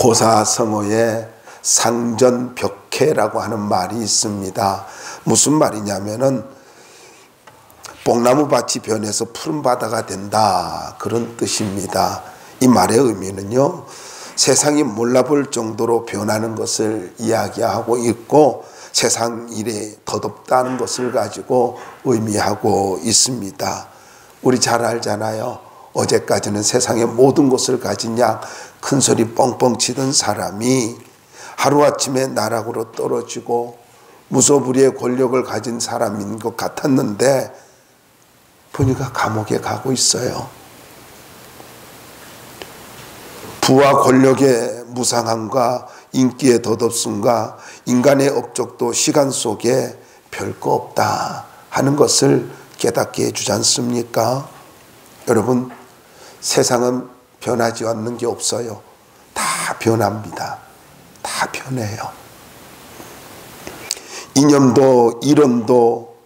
고사성어에 상전벽해라고 하는 말이 있습니다. 무슨 말이냐면은 뽕나무밭이 변해서 푸른 바다가 된다, 그런 뜻입니다. 이 말의 의미는요, 세상이 몰라볼 정도로 변하는 것을 이야기하고 있고 세상 일에 덧없다는 것을 가지고 의미하고 있습니다. 우리 잘 알잖아요. 어제까지는 세상의 모든 것을 가진 양 큰 소리 뻥뻥 치던 사람이 하루아침에 나락으로 떨어지고 무소불위의 권력을 가진 사람인 것 같았는데 보니까 감옥에 가고 있어요. 부와 권력의 무상함과 인기의 덧없음과 인간의 업적도 시간 속에 별거 없다 하는 것을 깨닫게 해주지 않습니까? 여러분, 세상은 변하지 않는 게 없어요. 다 변합니다. 다 변해요. 이념도 이론도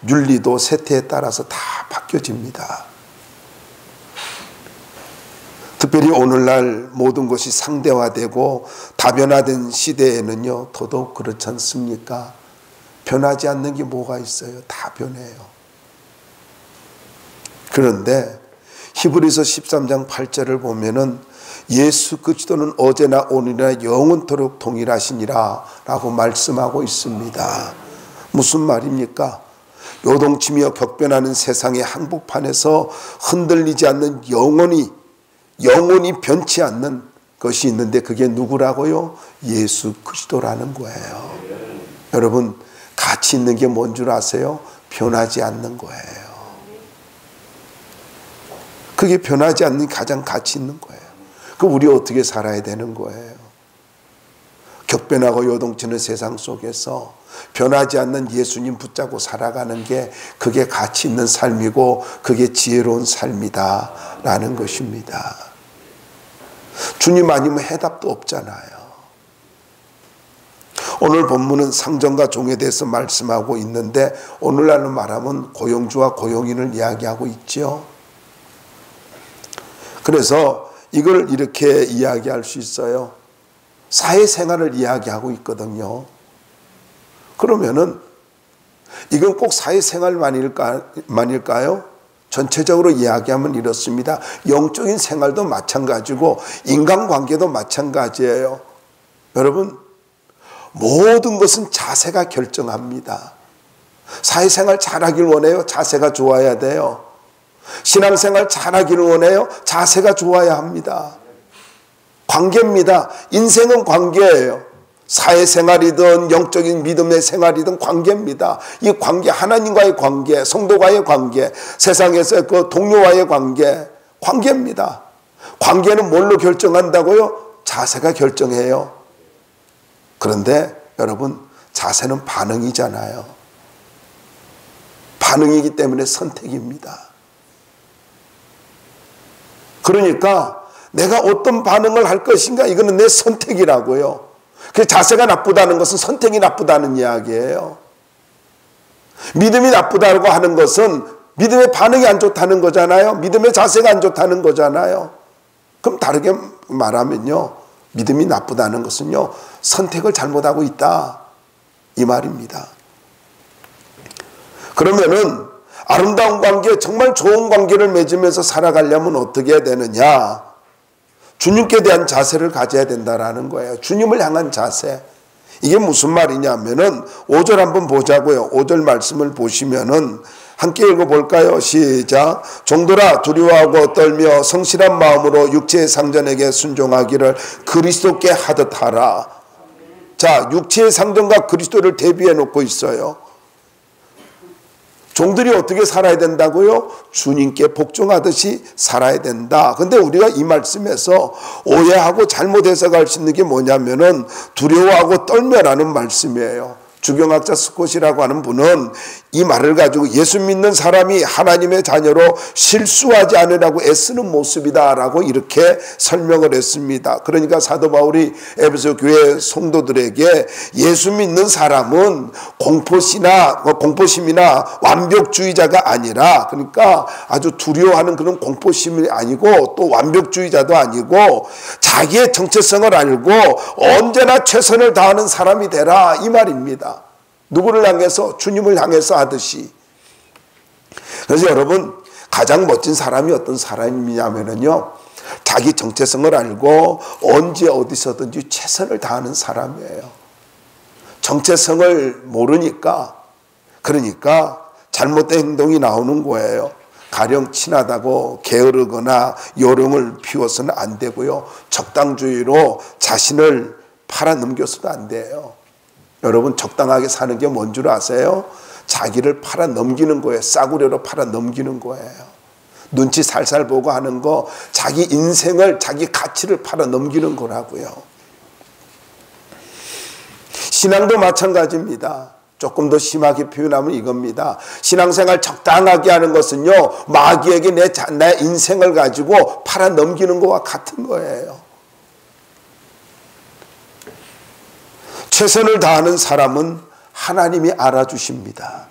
윤리도 세태에 따라서 다 바뀌어집니다. 특별히 오늘날 모든 것이 상대화되고 다변화된 시대에는요, 더더욱 그렇지 않습니까? 변하지 않는 게 뭐가 있어요? 다 변해요. 그런데 히브리서 13장 8절을 보면은 예수 그리스도는 어제나 오늘이나 영원토록 동일하시니라 라고 말씀하고 있습니다. 무슨 말입니까? 요동치며 격변하는 세상의 한복판에서 흔들리지 않는 영원히 변치 않는 것이 있는데 그게 누구라고요? 예수 그리스도라는 거예요. 여러분, 가치 있는 게 뭔 줄 아세요? 변하지 않는 거예요. 그게 변하지 않는 가장 가치 있는 거예요. 그럼 우리 어떻게 살아야 되는 거예요? 격변하고 요동치는 세상 속에서 변하지 않는 예수님 붙잡고 살아가는 게 그게 가치 있는 삶이고 그게 지혜로운 삶이다 라는 것입니다. 주님 아니면 해답도 없잖아요. 오늘 본문은 상전과 종에 대해서 말씀하고 있는데 오늘날로 말하면 고용주와 고용인을 이야기하고 있죠. 그래서 이걸 이렇게 이야기할 수 있어요. 사회생활을 이야기하고 있거든요. 그러면은 이건 꼭 사회생활만일까요? 전체적으로 이야기하면 이렇습니다. 영적인 생활도 마찬가지고 인간관계도 마찬가지예요. 여러분, 모든 것은 자세가 결정합니다. 사회생활 잘하길 원해요? 자세가 좋아야 돼요. 신앙생활 잘하기를 원해요? 자세가 좋아야 합니다. 관계입니다. 인생은 관계예요. 사회생활이든 영적인 믿음의 생활이든 관계입니다. 이 관계, 하나님과의 관계, 성도와의 관계, 세상에서 그 동료와의 관계, 관계입니다. 관계는 뭘로 결정한다고요? 자세가 결정해요. 그런데 여러분, 자세는 반응이잖아요. 반응이기 때문에 선택입니다. 그러니까 내가 어떤 반응을 할 것인가, 이거는 내 선택이라고요. 그 자세가 나쁘다는 것은 선택이 나쁘다는 이야기예요. 믿음이 나쁘다고 하는 것은 믿음의 반응이 안 좋다는 거잖아요. 믿음의 자세가 안 좋다는 거잖아요. 그럼 다르게 말하면요, 믿음이 나쁘다는 것은요, 선택을 잘못하고 있다, 이 말입니다. 그러면은 아름다운 관계, 정말 좋은 관계를 맺으면서 살아가려면 어떻게 해야 되느냐? 주님께 대한 자세를 가져야 된다라는 거예요. 주님을 향한 자세. 이게 무슨 말이냐면은 5절 한번 보자고요. 5절 말씀을 보시면은 함께 읽어볼까요? 시작. 종들아, 두려워하고 떨며 성실한 마음으로 육체의 상전에게 순종하기를 그리스도께 하듯 하라. 자, 육체의 상전과 그리스도를 대비해 놓고 있어요. 종들이 어떻게 살아야 된다고요? 주님께 복종하듯이 살아야 된다. 근데 우리가 이 말씀에서 오해하고 잘못 해석할 수 있는 게 뭐냐면은 두려워하고 떨며라는 말씀이에요. 주경학자 스콧이라고 하는 분은 이 말을 가지고 예수 믿는 사람이 하나님의 자녀로 실수하지 않으라고 애쓰는 모습이다라고 이렇게 설명을 했습니다. 그러니까 사도 바울이 에베소 교회 성도들에게 예수 믿는 사람은 공포심이나 완벽주의자가 아니라, 그러니까 아주 두려워하는 그런 공포심이 아니고 또 완벽주의자도 아니고 자기의 정체성을 알고 언제나 최선을 다하는 사람이 되라, 이 말입니다. 누구를 향해서? 주님을 향해서 하듯이. 그래서 여러분, 가장 멋진 사람이 어떤 사람이냐면요, 자기 정체성을 알고 언제 어디서든지 최선을 다하는 사람이에요. 정체성을 모르니까, 그러니까 잘못된 행동이 나오는 거예요. 가령 친하다고 게으르거나 요령을 피워서는 안 되고요, 적당주의로 자신을 팔아넘겨서도 안 돼요. 여러분, 적당하게 사는 게 뭔 줄 아세요? 자기를 팔아넘기는 거예요. 싸구려로 팔아넘기는 거예요. 눈치 살살 보고 하는 거, 자기 인생을, 자기 가치를 팔아넘기는 거라고요. 신앙도 마찬가지입니다. 조금 더 심하게 표현하면 이겁니다. 신앙생활 적당하게 하는 것은요, 마귀에게 내 인생을 가지고 팔아넘기는 것과 같은 거예요. 최선을 다하는 사람은 하나님이 알아주십니다.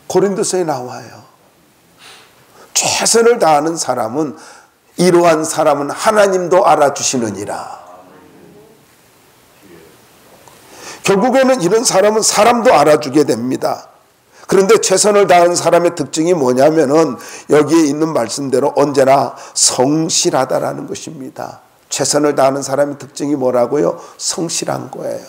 고린도서에 나와요. 최선을 다하는 사람은, 이러한 사람은 하나님도 알아주시느니라. 결국에는 이런 사람은 사람도 알아주게 됩니다. 그런데 최선을 다하는 사람의 특징이 뭐냐면은 여기에 있는 말씀대로 언제나 성실하다라는 것입니다. 최선을 다하는 사람의 특징이 뭐라고요? 성실한 거예요.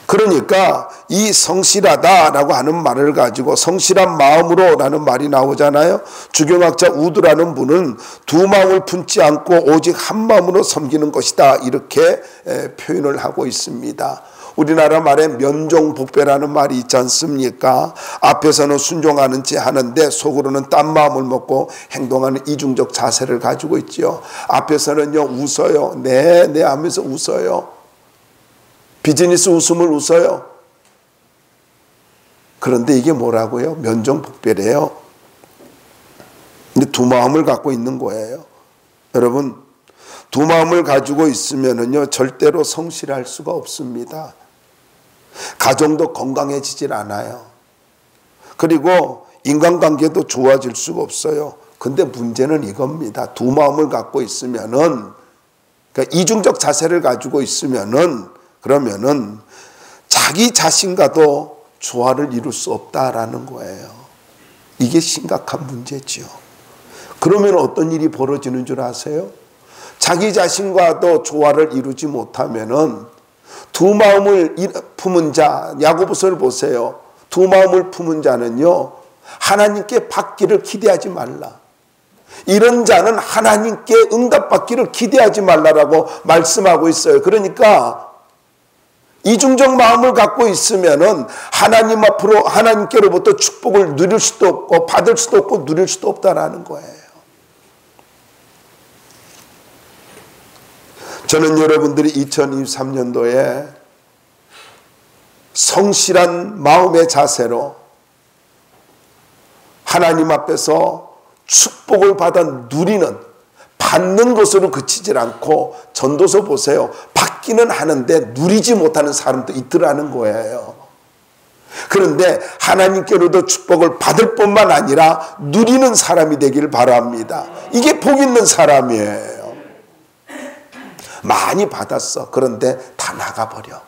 그러니까 이 성실하다라고 하는 말을 가지고 성실한 마음으로 라는 말이 나오잖아요. 주경학자 우드라는 분은 두 마음을 품지 않고 오직 한 마음으로 섬기는 것이다, 이렇게 표현을 하고 있습니다. 우리나라 말에 면종복배라는 말이 있지 않습니까? 앞에서는 순종하는 체 하는데 속으로는 딴 마음을 먹고 행동하는 이중적 자세를 가지고 있죠. 앞에서는요 웃어요. 네 하면서 웃어요. 비즈니스 웃음을 웃어요. 그런데 이게 뭐라고요? 면종복배래요. 근데 두 마음을 갖고 있는 거예요. 여러분, 두 마음을 가지고 있으면은요 절대로 성실할 수가 없습니다. 가정도 건강해지질 않아요. 그리고 인간관계도 좋아질 수가 없어요. 근데 문제는 이겁니다. 두 마음을 갖고 있으면은, 그러니까 이중적 자세를 가지고 있으면은, 그러면은 자기 자신과도 조화를 이룰 수 없다라는 거예요. 이게 심각한 문제죠. 그러면 어떤 일이 벌어지는 줄 아세요? 자기 자신과도 조화를 이루지 못하면은 두 마음을 품은 자, 야고보서를 보세요. 두 마음을 품은 자는요 하나님께 받기를 기대하지 말라. 이런 자는 하나님께 응답받기를 기대하지 말라라고 말씀하고 있어요. 그러니까 이중적 마음을 갖고 있으면은 하나님 앞으로, 하나님께로부터 축복을 누릴 수도 없고 받을 수도 없고 누릴 수도 없다라는 거예요. 저는 여러분들이 2023년도에 성실한 마음의 자세로 하나님 앞에서 축복을 받아 누리는, 받는 것으로 그치질 않고, 전도서 보세요. 받기는 하는데 누리지 못하는 사람도 있더라는 거예요. 그런데 하나님께로도 축복을 받을 뿐만 아니라 누리는 사람이 되길 바랍니다. 이게 복 있는 사람이에요. 많이 받았어. 그런데 다 나가버려.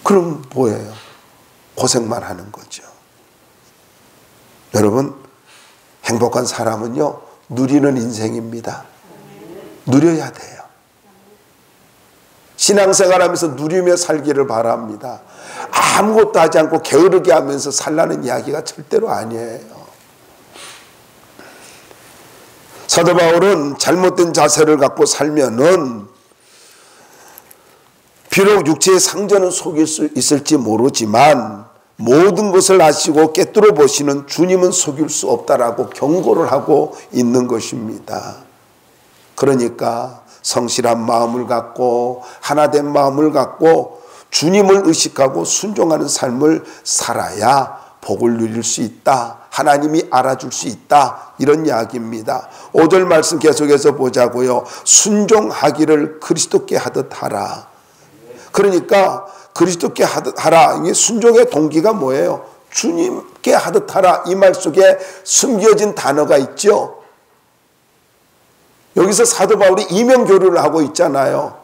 그럼 뭐예요? 고생만 하는 거죠. 여러분, 행복한 사람은요 누리는 인생입니다. 누려야 돼요. 신앙생활하면서 누리며 살기를 바랍니다. 아무것도 하지 않고 게으르게 하면서 살라는 이야기가 절대로 아니에요. 사도 바울은 잘못된 자세를 갖고 살면은 비록 육체의 상전은 속일 수 있을지 모르지만 모든 것을 아시고 꿰뚫어 보시는 주님은 속일 수 없다라고 경고를 하고 있는 것입니다. 그러니까 성실한 마음을 갖고 하나된 마음을 갖고 주님을 의식하고 순종하는 삶을 살아야 복을 누릴 수 있다. 하나님이 알아줄 수 있다. 이런 이야기입니다. 5절 말씀 계속해서 보자고요. 순종하기를 그리스도께 하듯 하라. 그러니까 그리스도께 하듯 하라. 이게 순종의 동기가 뭐예요? 주님께 하듯 하라. 이 말 속에 숨겨진 단어가 있죠. 여기서 사도 바울이 이명교류를 하고 있잖아요.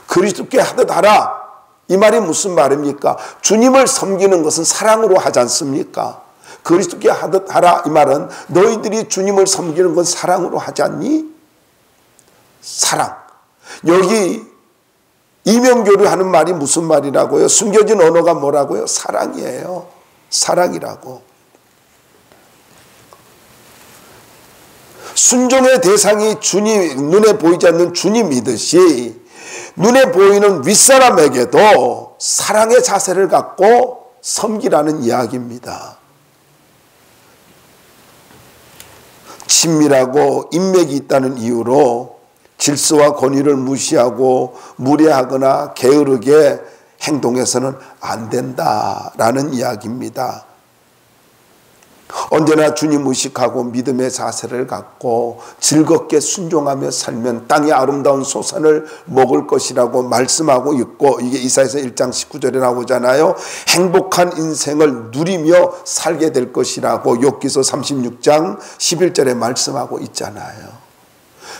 그리스도께 하듯 하라. 이 말이 무슨 말입니까? 주님을 섬기는 것은 사랑으로 하지 않습니까? 그리스도께 하듯 하라. 이 말은 너희들이 주님을 섬기는 건 사랑으로 하지 않니? 사랑. 여기 이명교류하는 말이 무슨 말이라고요? 숨겨진 언어가 뭐라고요? 사랑이에요. 사랑이라고. 순종의 대상이 주님, 눈에 보이지 않는 주님이듯이 눈에 보이는 윗사람에게도 사랑의 자세를 갖고 섬기라는 이야기입니다. 친밀하고 인맥이 있다는 이유로 질서와 권위를 무시하고 무례하거나 게으르게 행동해서는 안 된다라는 이야기입니다. 언제나 주님 의식하고 믿음의 자세를 갖고 즐겁게 순종하며 살면 땅의 아름다운 소산을 먹을 것이라고 말씀하고 있고, 이게 이사야서 1장 19절에 나오잖아요. 행복한 인생을 누리며 살게 될 것이라고 욥기서 36장 11절에 말씀하고 있잖아요.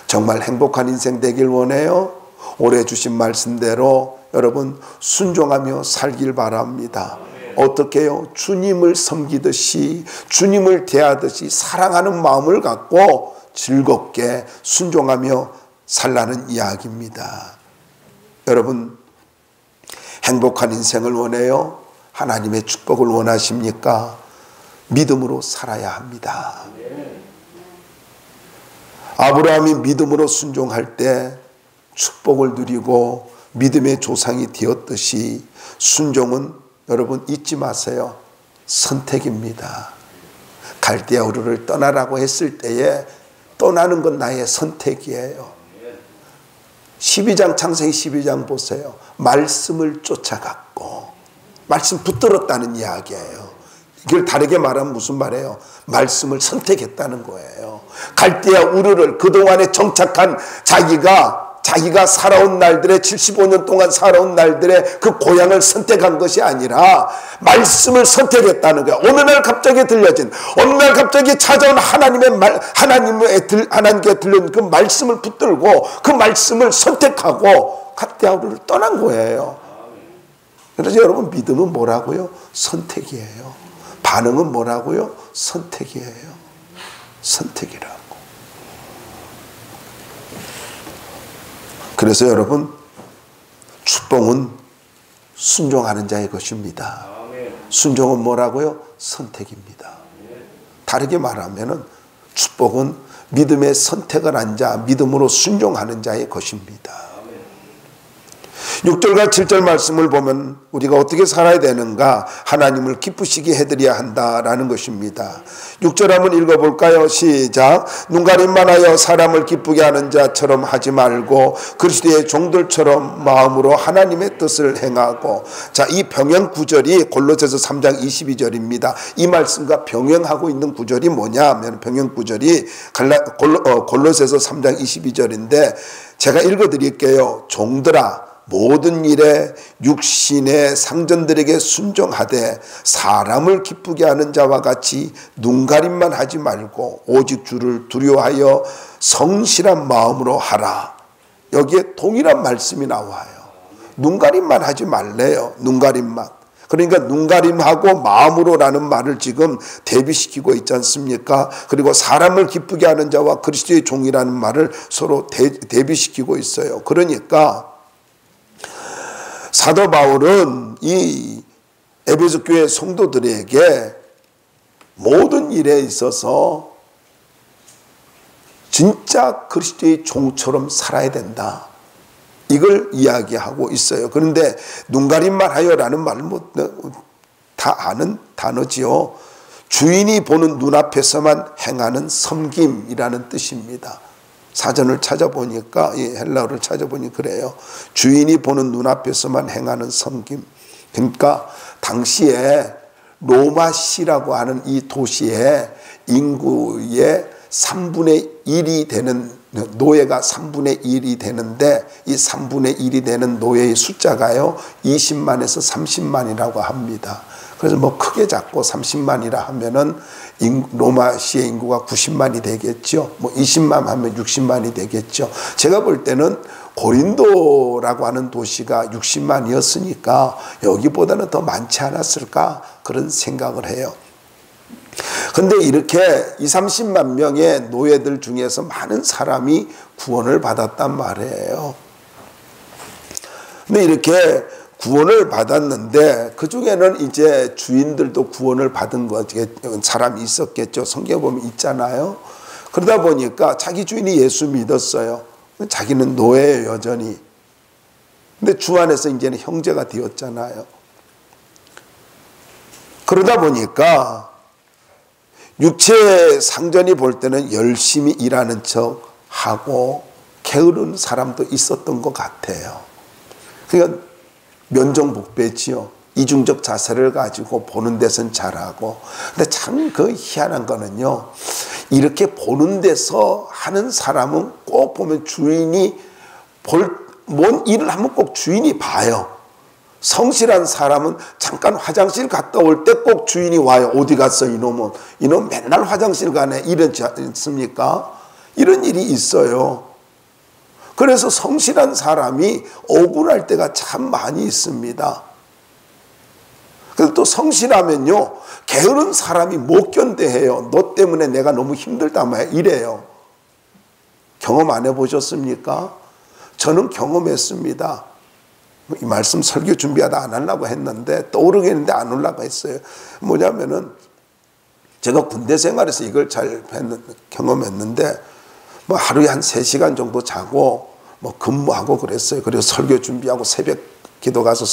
정말 행복한 인생 되길 원해요. 올해 주신 말씀대로 여러분 순종하며 살길 바랍니다. 어떻게 해요? 주님을 섬기듯이, 주님을 대하듯이 사랑하는 마음을 갖고 즐겁게 순종하며 살라는 이야기입니다. 여러분, 행복한 인생을 원해요? 하나님의 축복을 원하십니까? 믿음으로 살아야 합니다. 아브라함이 믿음으로 순종할 때 축복을 누리고 믿음의 조상이 되었듯이 순종은 여러분 잊지 마세요. 선택입니다. 갈대아 우르를 떠나라고 했을 때에 떠나는 건 나의 선택이에요. 12장 창세기 12장 보세요. 말씀을 쫓아갔고 말씀 붙들었다는 이야기예요. 이걸 다르게 말하면 무슨 말이에요? 말씀을 선택했다는 거예요. 갈대아 우르를 그동안에 정착한 자기가 살아온 날들의 75년 동안 살아온 날들의 그 고향을 선택한 것이 아니라 말씀을 선택했다는 거야. 어느 날 갑자기 들려진, 어느 날 갑자기 찾아온 하나님께 들려진 그 말씀을 붙들고 그 말씀을 선택하고 갈대아우르를 떠난 거예요. 그래서 여러분, 믿음은 뭐라고요? 선택이에요. 반응은 뭐라고요? 선택이에요. 선택이라고. 그래서 여러분, 축복은 순종하는 자의 것입니다. 순종은 뭐라고요? 선택입니다. 다르게 말하면 축복은 믿음의 선택을 한 자, 믿음으로 순종하는 자의 것입니다. 6절과 7절 말씀을 보면 우리가 어떻게 살아야 되는가, 하나님을 기쁘시게 해드려야 한다라는 것입니다. 6절 한번 읽어볼까요? 시작. 눈가림만 하여 사람을 기쁘게 하는 자처럼 하지 말고 그리스도의 종들처럼 마음으로 하나님의 뜻을 행하고. 자, 이 병행 구절이 골로새서 3장 22절입니다. 이 말씀과 병행하고 있는 구절이 뭐냐 하면, 병행 구절이 골로새서 3장 22절인데 제가 읽어드릴게요. 종들아, 모든 일에 육신의 상전들에게 순종하되 사람을 기쁘게 하는 자와 같이 눈가림만 하지 말고 오직 주를 두려워하여 성실한 마음으로 하라. 여기에 동일한 말씀이 나와요. 눈가림만 하지 말래요. 눈가림만. 그러니까 눈가림하고 마음으로라는 말을 지금 대비시키고 있지 않습니까? 그리고 사람을 기쁘게 하는 자와 그리스도의 종이라는 말을 서로 대비시키고 있어요. 그러니까 사도 바울은 이 에베소 교회 성도들에게 모든 일에 있어서 진짜 그리스도의 종처럼 살아야 된다, 이걸 이야기하고 있어요. 그런데 눈가림만 하여라는 말은 다 아는 단어지요. 주인이 보는 눈앞에서만 행하는 섬김이라는 뜻입니다. 사전을 찾아보니까, 이 헬라어를 찾아보니 그래요. 주인이 보는 눈앞에서만 행하는 섬김. 그러니까 당시에 로마시라고 하는 이 도시의 인구의 3분의 1이 되는, 노예가 3분의 1이 되는데, 이 3분의 1이 되는 노예의 숫자가요 20만에서 30만이라고 합니다. 그래서 뭐 크게 잡고 30만이라 하면은 로마시의 인구가 90만이 되겠죠. 뭐 20만 하면 60만이 되겠죠. 제가 볼 때는 고린도라고 하는 도시가 60만이었으니까 여기보다는 더 많지 않았을까, 그런 생각을 해요. 근데 이렇게 20-30만 명의 노예들 중에서 많은 사람이 구원을 받았단 말이에요. 근데 이렇게 구원을 받았는데 그 중에는 이제 주인들도 구원을 받은 사람이 있었겠죠. 성경에 보면 있잖아요. 그러다 보니까 자기 주인이 예수 믿었어요. 자기는 노예예요, 여전히. 근데 주 안에서 이제는 형제가 되었잖아요. 그러다 보니까 육체 상전이 볼 때는 열심히 일하는 척 하고 게으른 사람도 있었던 것 같아요. 그러니까 면정복배지요. 이중적 자세를 가지고 보는 데선 잘하고. 근데 참 그 희한한 거는요, 이렇게 보는 데서 하는 사람은 꼭 보면 주인이 뭔 일을 하면 꼭 주인이 봐요. 성실한 사람은 잠깐 화장실 갔다 올 때 꼭 주인이 와요. 어디 갔어 이놈은? 이놈 맨날 화장실 가네. 이러지 않습니까? 이런 일이 있어요. 그래서 성실한 사람이 억울할 때가 참 많이 있습니다. 그래서 또 성실하면요, 게으른 사람이 못 견뎌해요. 너 때문에 내가 너무 힘들다 말이야. 이래요. 경험 안 해보셨습니까? 저는 경험했습니다. 이 말씀 설교 준비하다 안 하려고 했는데 떠오르겠는데 안 하려고 했어요. 뭐냐면은 제가 군대 생활에서 이걸 잘 경험했는데, 뭐 하루에 한 3시간 정도 자고 뭐 근무하고 그랬어요. 그리고 설교 준비하고 새벽 기도 가서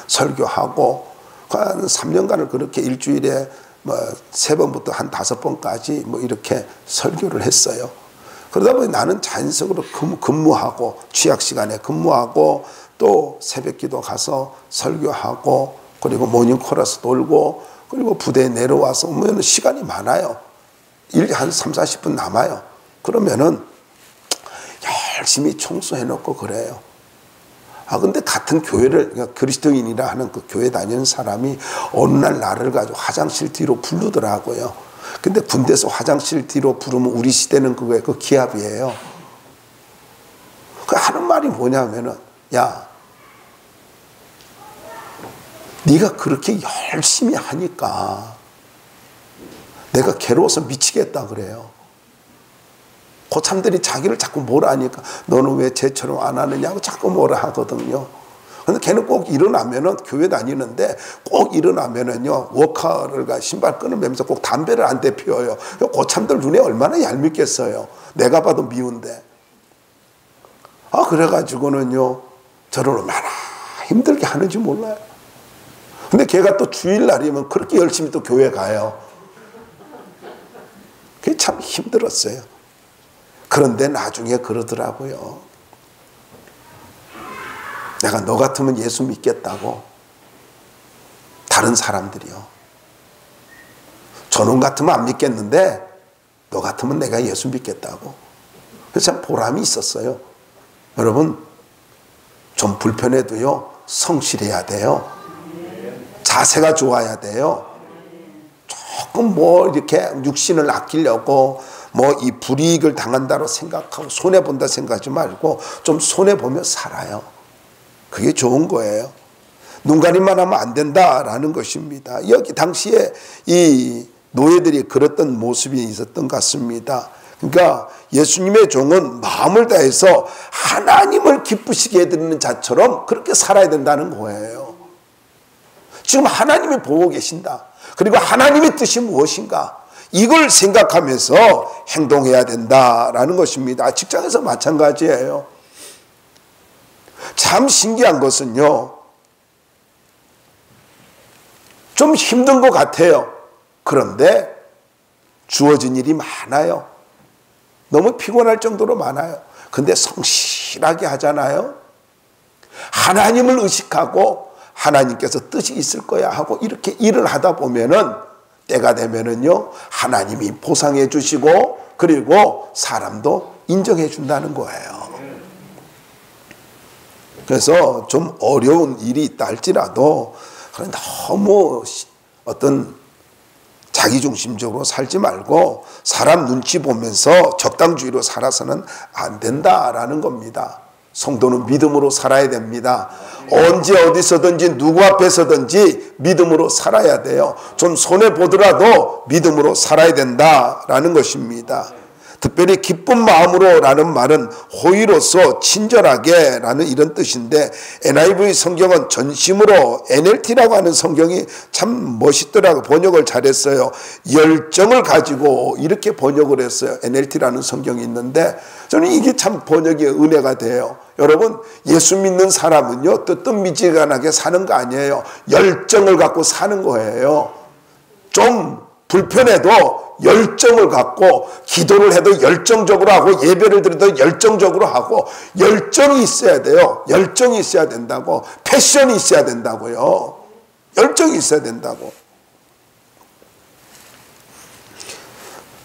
설교하고 한 3년간을 그렇게 일주일에 뭐 3번부터 한 5번까지 뭐 이렇게 설교를 했어요. 그러다 보니 나는 자연적으로 근무하고 취약 시간에 근무하고 또 새벽 기도 가서 설교하고 그리고 모닝 코러스 돌고 그리고 부대에 내려와서 오면 시간이 많아요. 일 한 30-40분 남아요. 그러면은 열심히 청소해 놓고 그래요. 근데 같은 교회를, 그러니까 그리스도인이라 하는 그 교회 다니는 사람이 어느 날 나를 가지고 화장실 뒤로 부르더라고요. 근데 군대에서 화장실 뒤로 부르면 우리 시대는 그거에 그 기합이에요. 그 하는 말이 뭐냐면은, 야, 네가 그렇게 열심히 하니까 내가 괴로워서 미치겠다 그래요. 고참들이 자기를 자꾸 뭐라 하니까 너는 왜 쟤처럼 안 하느냐고 자꾸 뭐라 하거든요. 근데 걔는 꼭 일어나면은, 교회 다니는데 꼭 일어나면은요, 워커를 신발 끊으면서 꼭 담배를 안 대 피워요. 고참들 눈에 얼마나 얄밉겠어요. 내가 봐도 미운데. 그래가지고는요, 저를 얼마나 힘들게 하는지 몰라요. 근데 걔가 또 주일날이면 그렇게 열심히 또 교회 가요. 그게 참 힘들었어요. 그런데 나중에 그러더라고요. 내가 너 같으면 예수 믿겠다고. 다른 사람들이요. 저놈 같으면 안 믿겠는데 너 같으면 내가 예수 믿겠다고. 그래서 참 보람이 있었어요. 여러분, 좀 불편해도요, 성실해야 돼요. 자세가 좋아야 돼요. 조금 뭐 이렇게 육신을 아끼려고 뭐 이 불이익을 당한다고 생각하고 손해본다 생각하지 말고 좀 손해보며 살아요. 그게 좋은 거예요. 눈가림만 하면 안 된다라는 것입니다. 여기 당시에 이 노예들이 그랬던 모습이 있었던 것 같습니다. 그러니까 예수님의 종은 마음을 다해서 하나님을 기쁘시게 해드리는 자처럼 그렇게 살아야 된다는 거예요. 지금 하나님이 보고 계신다. 그리고 하나님의 뜻이 무엇인가? 이걸 생각하면서 행동해야 된다라는 것입니다. 직장에서 마찬가지예요. 참 신기한 것은요, 좀 힘든 것 같아요. 그런데 주어진 일이 많아요. 너무 피곤할 정도로 많아요. 근데 성실하게 하잖아요. 하나님을 의식하고 하나님께서 뜻이 있을 거야 하고 이렇게 일을 하다 보면은 때가 되면은요, 하나님이 보상해 주시고 그리고 사람도 인정해 준다는 거예요. 그래서 좀 어려운 일이 있다 할지라도 너무 어떤 자기중심적으로 살지 말고 사람 눈치 보면서 적당주의로 살아서는 안 된다라는 겁니다. 성도는 믿음으로 살아야 됩니다. 언제 어디서든지 누구 앞에서든지 믿음으로 살아야 돼요. 좀 손해보더라도 믿음으로 살아야 된다라는 것입니다. 특별히 기쁜 마음으로 라는 말은 호의로서 친절하게 라는 이런 뜻인데, NIV 성경은 전심으로, NLT라고 하는 성경이 참 멋있더라고 번역을 잘했어요. 열정을 가지고 이렇게 번역을 했어요. NLT라는 성경이 있는데 저는 이게 참 번역의 은혜가 돼요. 여러분, 예수 믿는 사람은요 뜨뜻미지근하게 사는 거 아니에요. 열정을 갖고 사는 거예요. 좀 불편해도 열정을 갖고, 기도를 해도 열정적으로 하고, 예배를 드려도 열정적으로 하고, 열정이 있어야 돼요. 열정이 있어야 된다고. 패션이 있어야 된다고요. 열정이 있어야 된다고.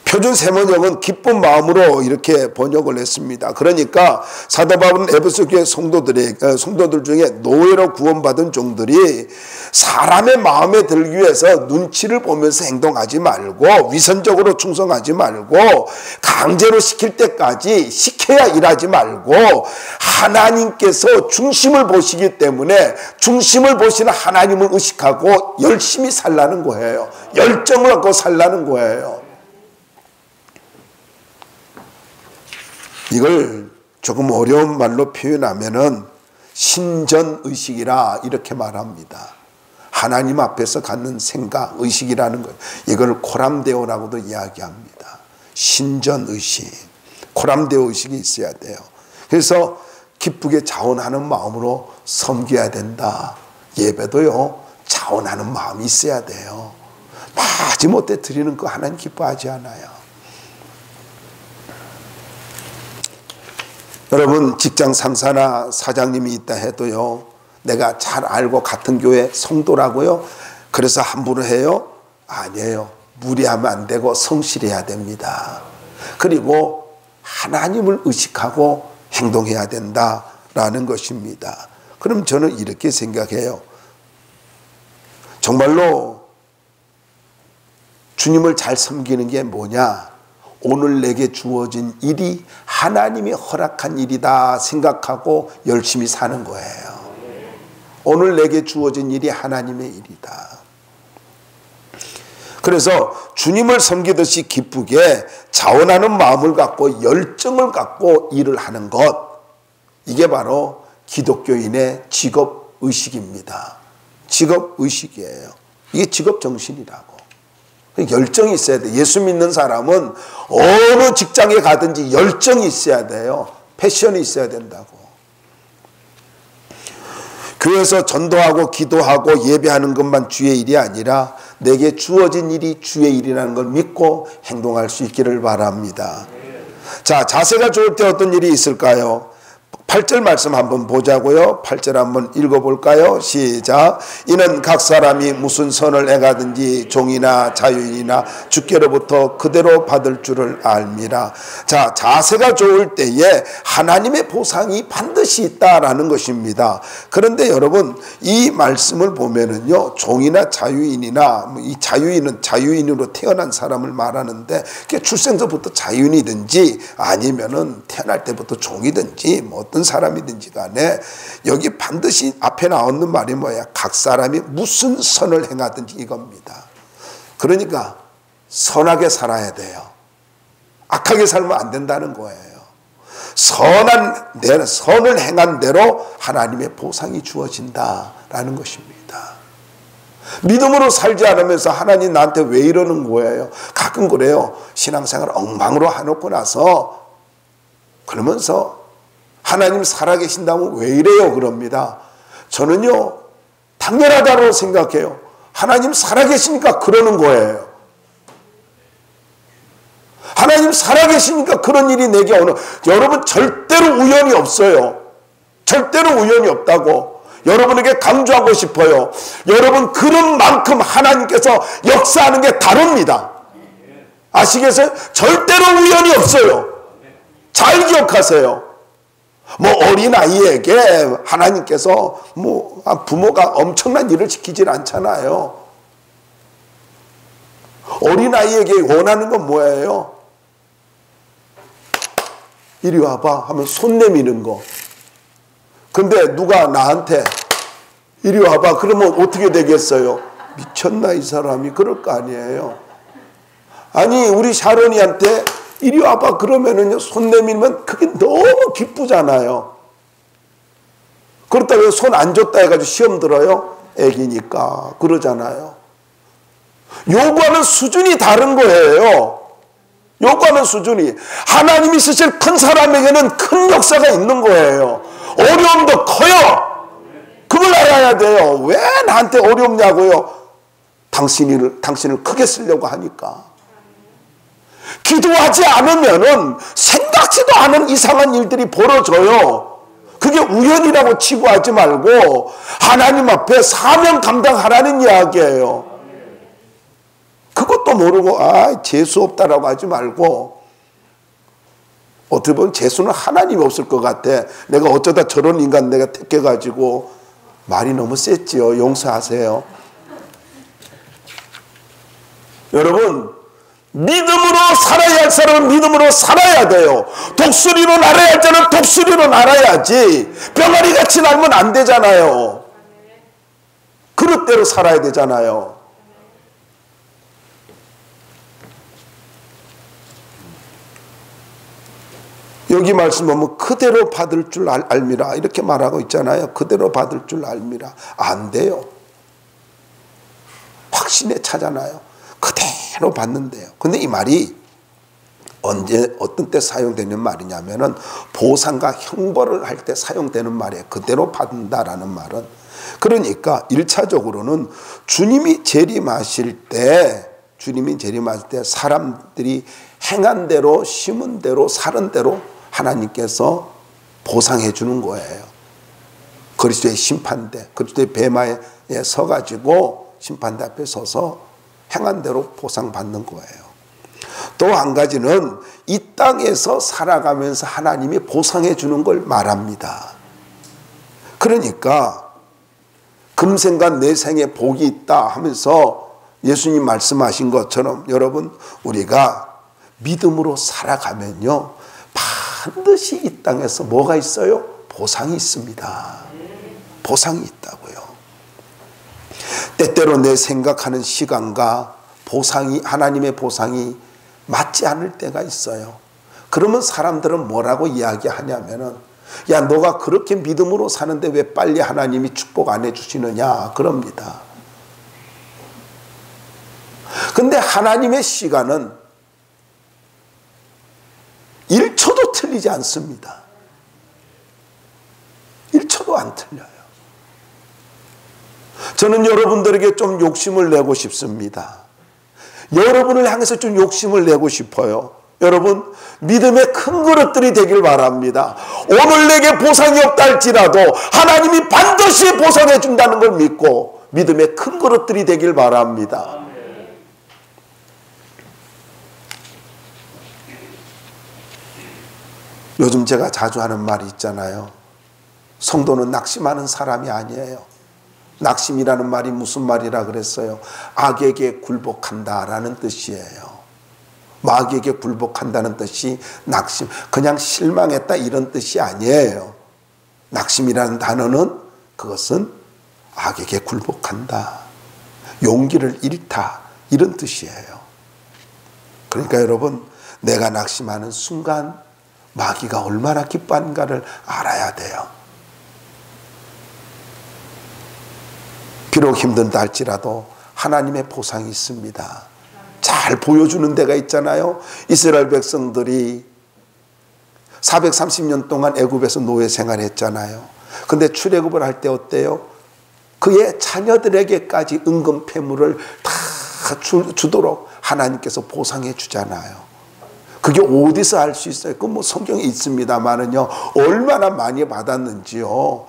표준 세번역은 기쁜 마음으로 이렇게 번역을 했습니다. 그러니까 사도 바울은 에베소 교회 성도들 중에 노예로 구원받은 종들이 사람의 마음에 들기 위해서 눈치를 보면서 행동하지 말고, 위선적으로 충성하지 말고, 강제로 시킬 때까지 시켜야 일하지 말고, 하나님께서 중심을 보시기 때문에 중심을 보시는 하나님을 의식하고 열심히 살라는 거예요. 열정을 갖고 살라는 거예요. 이걸 조금 어려운 말로 표현하면은 신전의식이라 이렇게 말합니다. 하나님 앞에서 갖는 생각, 의식이라는 것, 이걸 코람데오라고도 이야기합니다. 신전의식, 코람데오 의식이 있어야 돼요. 그래서 기쁘게 자원하는 마음으로 섬겨야 된다. 예배도요, 자원하는 마음이 있어야 돼요. 마지못해 드리는 거 하나님 기뻐하지 않아요. 여러분, 직장 상사나 사장님이 있다 해도요, 내가 잘 알고 같은 교회 성도라고요, 그래서 함부로 해요? 아니에요. 무리하면 안 되고 성실해야 됩니다. 그리고 하나님을 의식하고 행동해야 된다라는 것입니다. 그럼 저는 이렇게 생각해요. 정말로 주님을 잘 섬기는 게 뭐냐? 오늘 내게 주어진 일이 하나님이 허락한 일이다 생각하고 열심히 사는 거예요. 오늘 내게 주어진 일이 하나님의 일이다. 그래서 주님을 섬기듯이 기쁘게 자원하는 마음을 갖고 열정을 갖고 일을 하는 것, 이게 바로 기독교인의 직업의식입니다. 직업의식이에요. 이게 직업정신이라고. 열정이 있어야 돼. 예수 믿는 사람은 어느 직장에 가든지 열정이 있어야 돼요. 패션이 있어야 된다고. 교회에서 전도하고 기도하고 예배하는 것만 주의 일이 아니라 내게 주어진 일이 주의 일이라는 걸 믿고 행동할 수 있기를 바랍니다. 자, 자세가 좋을 때 어떤 일이 있을까요? 8절 말씀 한번 보자고요. 8절 한번 읽어볼까요? 시작. 이는 각 사람이 무슨 선을 행하든지 종이나 자유인이나 주께로부터 그대로 받을 줄을 알미라. 자, 자세가 좋을 때에 하나님의 보상이 반드시 있다라는 것입니다. 그런데 여러분, 이 말씀을 보면은요, 종이나 자유인이나, 이 자유인은 자유인으로 태어난 사람을 말하는데, 출생서부터 자유인이든지 아니면은 태어날 때부터 종이든지 뭐 어떤 사람이든지 간에 여기 반드시 앞에 나오는 말이 뭐야? 각 사람이 무슨 선을 행하든지 이겁니다. 그러니까 선하게 살아야 돼요. 악하게 살면 안 된다는 거예요. 선을 행한 대로 하나님의 보상이 주어진다라는 것입니다. 믿음으로 살지 않으면서 하나님 나한테 왜 이러는 거예요? 가끔 그래요. 신앙생활 엉망으로 해놓고 나서 그러면서 하나님 살아계신다면 왜 이래요? 그럽니다. 저는요, 당연하다고 생각해요. 하나님 살아계시니까 그러는 거예요. 하나님 하나님 살아계시니까 그런 일이 내게 오는. 여러분 절대로 우연이 없어요. 절대로 우연이 없다고 여러분에게 강조하고 싶어요. 여러분 그런 만큼 하나님께서 역사하는 게 다릅니다. 아시겠어요? 절대로 우연이 없어요. 잘 기억하세요. 뭐 어린아이에게 하나님께서 뭐 부모가 엄청난 일을 시키질 않잖아요. 어린아이에게 원하는 건 뭐예요? 이리 와봐 하면 손 내미는 거. 근데 누가 나한테 이리 와봐 그러면 어떻게 되겠어요? 미쳤나 이 사람이. 그럴 거 아니에요. 아니 우리 샤론이한테 이리 와봐 그러면은요 손 내밀면 그게 너무 기쁘잖아요. 그렇다고 손 안 줬다 해가지고 시험 들어요? 애기니까 그러잖아요. 요구하는 수준이 다른 거예요. 요구하는 수준이. 하나님이 쓰실 큰 사람에게는 큰 역사가 있는 거예요. 어려움도 커요. 그걸 알아야 돼요. 왜 나한테 어렵냐고요? 당신을 크게 쓰려고 하니까. 기도하지 않으면은 생각지도 않은 이상한 일들이 벌어져요. 그게 우연이라고 치부하지 말고 하나님 앞에 사명 감당하라는 이야기예요. 그것도 모르고 재수 없다라고 하지 말고, 어떻게 보면 재수는 하나님이 없을 것 같아. 내가 어쩌다 저런 인간 내가 택해가지고. 말이 너무 셌지요. 용서하세요. 여러분 믿음으로 살아야 할 사람은 믿음으로 살아야 돼요. 독수리로 날아야 할 자는 독수리로 날아야지 병아리같이 날면 안 되잖아요. 그릇대로 살아야 되잖아요. 여기 말씀 보면 그대로 받을 줄 알미라 이렇게 말하고 있잖아요. 그대로 받을 줄 알미라. 안 돼요. 확신에 차잖아요. 그대로 받는데요. 근데 이 말이 언제 어떤 때 사용되는 말이냐면은 보상과 형벌을 할 때 사용되는 말이에요. 그대로 받는다라는 말은. 그러니까 1차적으로는 주님이 재림하실 때 사람들이 행한 대로 심은 대로 살은 대로 하나님께서 보상해 주는 거예요. 그리스도의 심판대, 그리스도의 베마에 서가지고 심판대 앞에 서서 행한 대로 보상받는 거예요. 또 한 가지는 이 땅에서 살아가면서 하나님이 보상해 주는 걸 말합니다. 그러니까 금생과 내생에 복이 있다 하면서 예수님 말씀하신 것처럼 여러분 우리가 믿음으로 살아가면요 반드시 이 땅에서 뭐가 있어요? 보상이 있습니다. 보상이 있다고요. 때때로 내 생각하는 시간과 하나님의 보상이 맞지 않을 때가 있어요. 그러면 사람들은 뭐라고 이야기하냐면은 야 너가 그렇게 믿음으로 사는데 왜 빨리 하나님이 축복 안 해주시느냐 그럽니다. 근데 하나님의 시간은 1초도 틀리지 않습니다. 1초도 안 틀려요. 저는 여러분들에게 좀 욕심을 내고 싶습니다. 여러분을 향해서 좀 욕심을 내고 싶어요. 여러분 믿음의 큰 그릇들이 되길 바랍니다. 오늘 내게 보상이 없다 할지라도 하나님이 반드시 보상해 준다는 걸 믿고 믿음의 큰 그릇들이 되길 바랍니다. 요즘 제가 자주 하는 말이 있잖아요. 성도는 낙심하는 사람이 아니에요. 낙심이라는 말이 무슨 말이라 그랬어요? 악에게 굴복한다라는 뜻이에요. 마귀에게 굴복한다는 뜻이 낙심, 그냥 실망했다 이런 뜻이 아니에요. 낙심이라는 단어는 그것은 악에게 굴복한다, 용기를 잃다 이런 뜻이에요. 그러니까 여러분 내가 낙심하는 순간 마귀가 얼마나 기뻐하는가를 알아야 돼요. 비록 힘든다 할지라도 하나님의 보상이 있습니다. 잘 보여주는 데가 있잖아요. 이스라엘 백성들이 430년 동안 애굽에서 노예 생활했잖아요. 근데 출애굽을 할 때 어때요? 그의 자녀들에게까지 은금 패물을 다 주도록 하나님께서 보상해 주잖아요. 그게 어디서 알 수 있어요? 그 뭐 성경에 있습니다만은요. 얼마나 많이 받았는지요.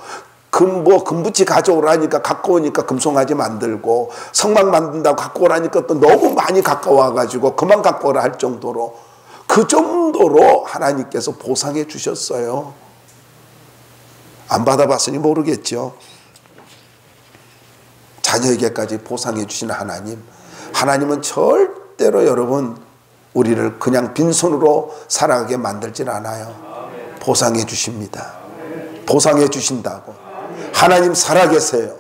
금붙이 가져오라니까 갖고 오니까 금송아지 만들고, 성막 만든다고 갖고 오라니까 또 너무 많이 가까워가지고 그만 갖고 오라 할 정도로, 그 정도로 하나님께서 보상해 주셨어요. 안 받아봤으니 모르겠죠. 자녀에게까지 보상해 주시는 하나님. 하나님은 절대로 여러분 우리를 그냥 빈손으로 살아가게 만들진 않아요. 보상해 주십니다. 보상해 주신다고. 하나님 살아계세요.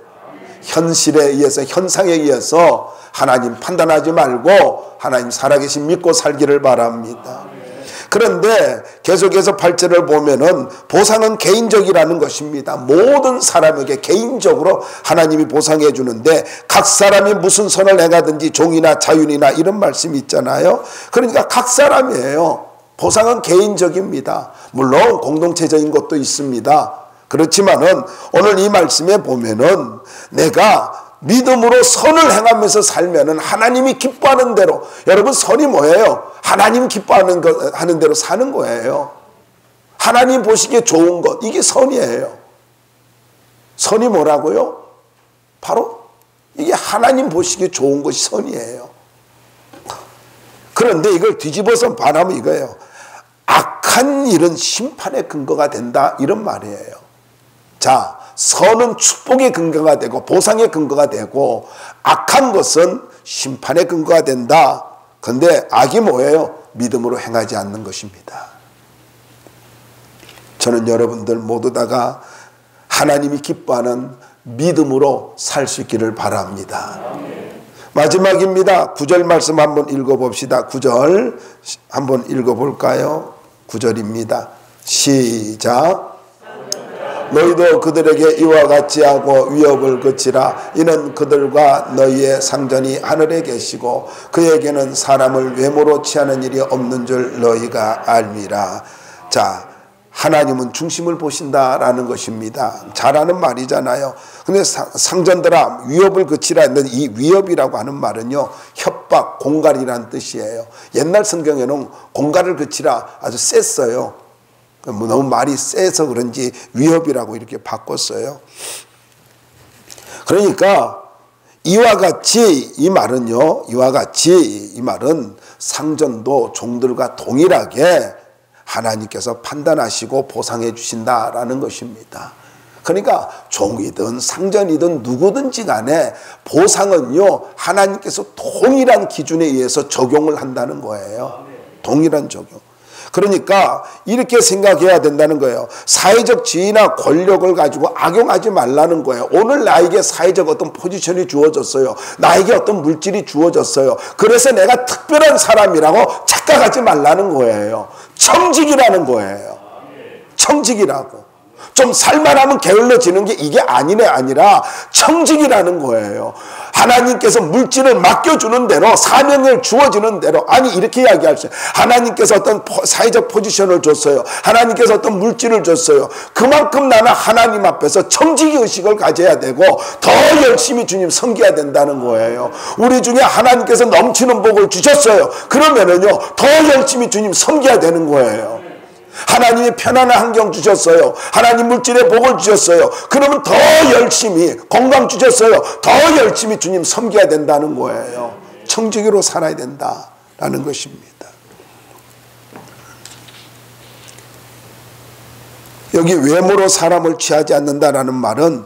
현실에 의해서, 현상에 의해서 하나님 판단하지 말고 하나님 살아계신 믿고 살기를 바랍니다. 그런데 계속해서 8절을 보면은 보상은 개인적이라는 것입니다. 모든 사람에게 개인적으로 하나님이 보상해 주는데, 각 사람이 무슨 선을 행하든지 종이나 자윤이나 이런 말씀이 있잖아요. 그러니까 각 사람이에요. 보상은 개인적입니다. 물론 공동체적인 것도 있습니다. 그렇지만은 오늘 이 말씀에 보면은 내가 믿음으로 선을 행하면서 살면은 하나님이 기뻐하는 대로, 여러분 선이 뭐예요? 하나님 기뻐하는 것 하는 대로 사는 거예요. 하나님 보시기에 좋은 것, 이게 선이에요. 선이 뭐라고요? 바로 이게 하나님 보시기에 좋은 것이 선이에요. 그런데 이걸 뒤집어서 말하면 이거예요. 악한 일은 심판의 근거가 된다, 이런 말이에요. 자, 선은 축복의 근거가 되고 보상의 근거가 되고, 악한 것은 심판의 근거가 된다. 그런데 악이 뭐예요? 믿음으로 행하지 않는 것입니다. 저는 여러분들 모두 다가 하나님이 기뻐하는 믿음으로 살 수 있기를 바랍니다. 마지막입니다. 9절 말씀 한번 읽어봅시다. 9절 한번 읽어볼까요? 9절입니다. 시작. 너희도 그들에게 이와 같이 하고 위협을 그치라. 이는 그들과 너희의 상전이 하늘에 계시고 그에게는 사람을 외모로 취하는 일이 없는 줄 너희가 알미라. 자, 하나님은 중심을 보신다라는 것입니다. 잘하는 말이잖아요. 근데 상전들아 위협을 그치라 했는데, 이 위협이라고 하는 말은요, 협박, 공갈이라는 뜻이에요. 옛날 성경에는 공갈을 그치라 아주 셌어요. 너무 말이 세서 그런지 위협이라고 이렇게 바꿨어요. 그러니까 이와 같이, 이 말은요, 이와 같이 이 말은 상전도 종들과 동일하게 하나님께서 판단하시고 보상해 주신다라는 것입니다. 그러니까 종이든 상전이든 누구든지 간에 보상은요, 하나님께서 동일한 기준에 의해서 적용을 한다는 거예요. 동일한 적용. 그러니까 이렇게 생각해야 된다는 거예요. 사회적 지위나 권력을 가지고 악용하지 말라는 거예요. 오늘 나에게 사회적 어떤 포지션이 주어졌어요. 나에게 어떤 물질이 주어졌어요. 그래서 내가 특별한 사람이라고 착각하지 말라는 거예요. 청직이라는 거예요. 청직이라고. 좀 살만하면 게을러지는 게 이게 아니라 청직이라는 거예요. 하나님께서 물질을 맡겨주는 대로, 사명을 주어지는 대로, 아니 이렇게 이야기할 수 있어요. 하나님께서 어떤 사회적 포지션을 줬어요. 하나님께서 어떤 물질을 줬어요. 그만큼 나는 하나님 앞에서 청직의 의식을 가져야 되고 더 열심히 주님 섬겨야 된다는 거예요. 우리 중에 하나님께서 넘치는 복을 주셨어요. 그러면은요, 더 열심히 주님 섬겨야 되는 거예요. 하나님이 편안한 환경 주셨어요. 하나님 물질의 복을 주셨어요. 그러면 더 열심히, 건강 주셨어요. 더 열심히 주님 섬겨야 된다는 거예요. 청지기로 살아야 된다라는 것입니다. 여기 외모로 사람을 취하지 않는다라는 말은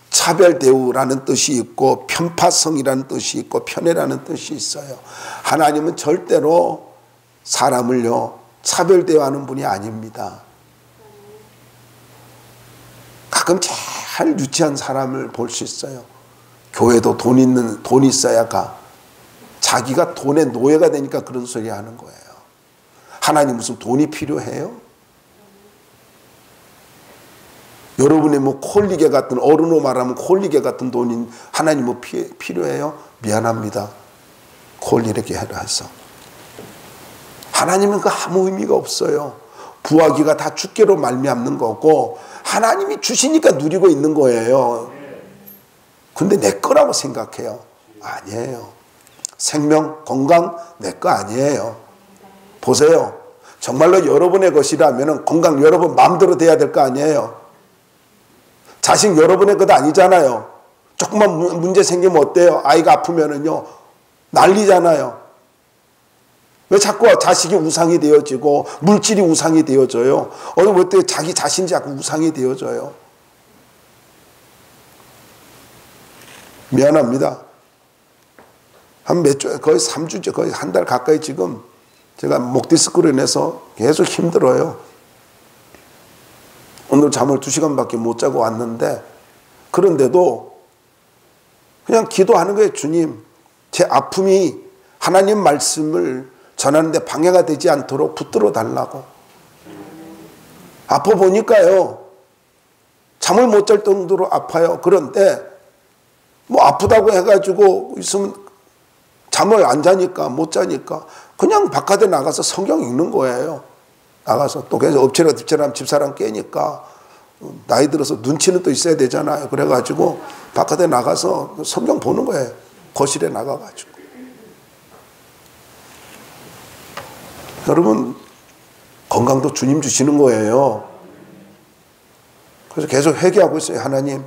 차별 대우라는 뜻이 있고 편파성이라는 뜻이 있고 편애라는 뜻이 있어요. 하나님은 절대로 사람을요 차별 대우하는 분이 아닙니다. 가끔 잘 유치한 사람을 볼 수 있어요. 교회도 돈 있어야 가. 자기가 돈의 노예가 되니까 그런 소리 하는 거예요. 하나님 무슨 돈이 필요해요? 여러분의 뭐 콜리게 같은, 어른으로 말하면 콜리게 같은 돈이 하나님 뭐 필요해요? 미안합니다. 콜리게 해라 해서. 하나님은 그 아무 의미가 없어요. 부하기가 다 주께로 말미암는 거고 하나님이 주시니까 누리고 있는 거예요. 근데 내 거라고 생각해요. 아니에요. 생명, 건강 내 거 아니에요. 보세요. 정말로 여러분의 것이라면 건강 여러분 마음대로 돼야 될 거 아니에요. 자식 여러분의 것 아니잖아요. 조금만 문제 생기면 어때요? 아이가 아프면은요 난리잖아요. 왜 자꾸 자식이 우상이 되어지고 물질이 우상이 되어져요? 어느 때 자기 자신이 자꾸 우상이 되어져요. 미안합니다. 한 몇 주, 거의 3주째, 거의 한 달 가까이 지금 제가 목 디스크로 인해서 계속 힘들어요. 오늘 잠을 2시간밖에 못 자고 왔는데, 그런데도 그냥 기도하는 거예요. 주님, 제 아픔이 하나님 말씀을 전하는데 방해가 되지 않도록 붙들어 달라고. 아파 보니까요, 잠을 못 잘 정도로 아파요. 그런데 뭐 아프다고 해가지고 있으면 잠을 안 자니까, 못 자니까 그냥 바깥에 나가서 성경 읽는 거예요. 나가서 또 계속 엎치락뒤치락 집사람 깨니까 나이 들어서 눈치는 또 있어야 되잖아요. 그래가지고 바깥에 나가서 성경 보는 거예요. 거실에 나가가지고. 여러분, 건강도 주님 주시는 거예요. 그래서 계속 회개하고 있어요. 하나님,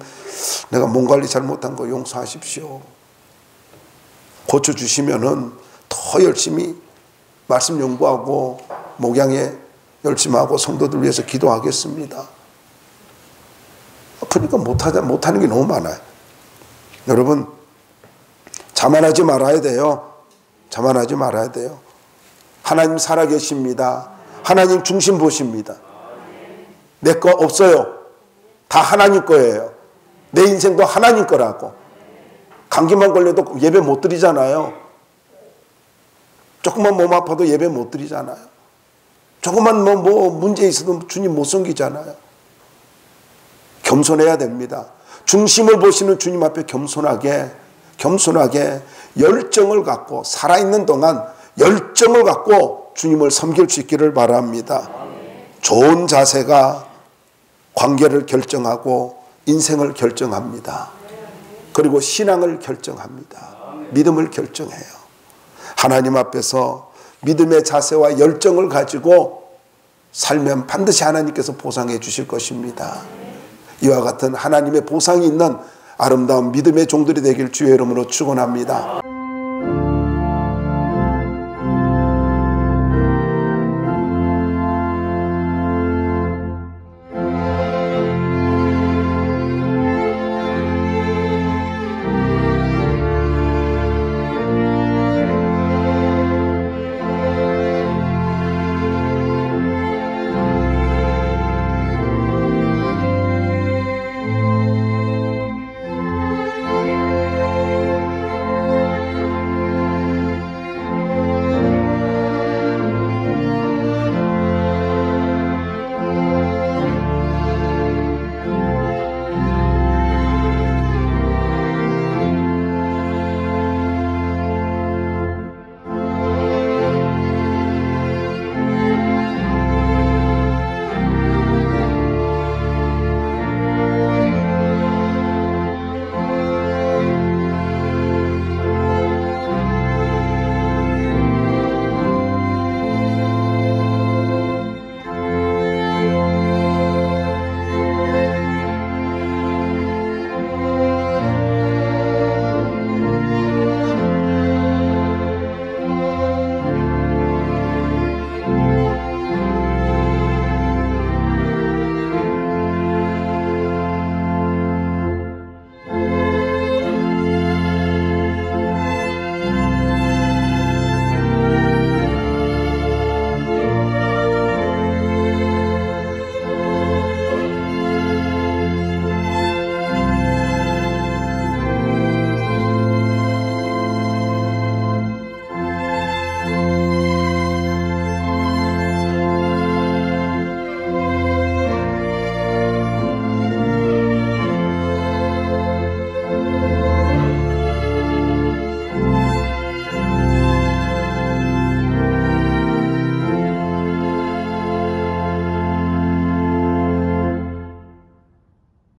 내가 몸 관리 잘못한 거 용서하십시오. 고쳐주시면은 더 열심히 말씀 연구하고 목양에 열심히 하고 성도들 위해서 기도하겠습니다. 아프니까 못하는 게 너무 많아요. 여러분, 자만하지 말아야 돼요. 자만하지 말아야 돼요. 하나님 살아계십니다. 하나님 중심 보십니다. 내 거 없어요. 다 하나님 거예요. 내 인생도 하나님 거라고. 감기만 걸려도 예배 못 드리잖아요. 조금만 몸 아파도 예배 못 드리잖아요. 조금만 뭐 문제 있어도 주님 못 섬기잖아요. 겸손해야 됩니다. 중심을 보시는 주님 앞에 겸손하게 열정을 갖고 살아있는 동안 열정을 갖고 주님을 섬길 수 있기를 바랍니다. 좋은 자세가 관계를 결정하고 인생을 결정합니다. 그리고 신앙을 결정합니다. 믿음을 결정해요. 하나님 앞에서 믿음의 자세와 열정을 가지고 살면 반드시 하나님께서 보상해 주실 것입니다. 이와 같은 하나님의 보상이 있는 아름다운 믿음의 종들이 되길 주의 이름으로 축원합니다.